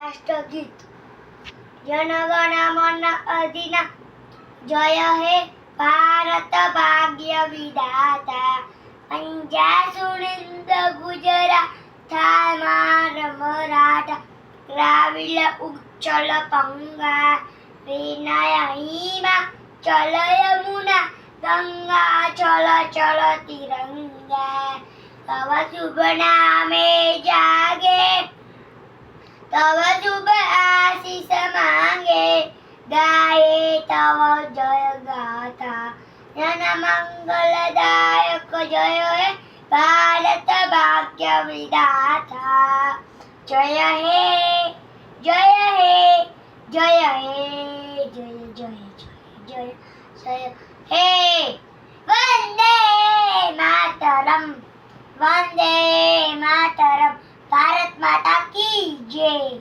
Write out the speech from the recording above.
राष्ट्रगीत जन गण मन अधिना जय हे भारत भाग्य विधाता पंजाब सुनिंद गुजरात मराठा द्राविड उच्चल पंगा विनय हिमा चल यमुना गंगा चल चल तिरंगा तव शुभ नामे जागे तव शुभ आशीष मांगे गाये तव जय गाथा जन मंगलदायक जय हे भारत भाग्य विधाता जय हे जय हे जय हे जय जय जय जय हे वंदे मातरम भारत माता की जय।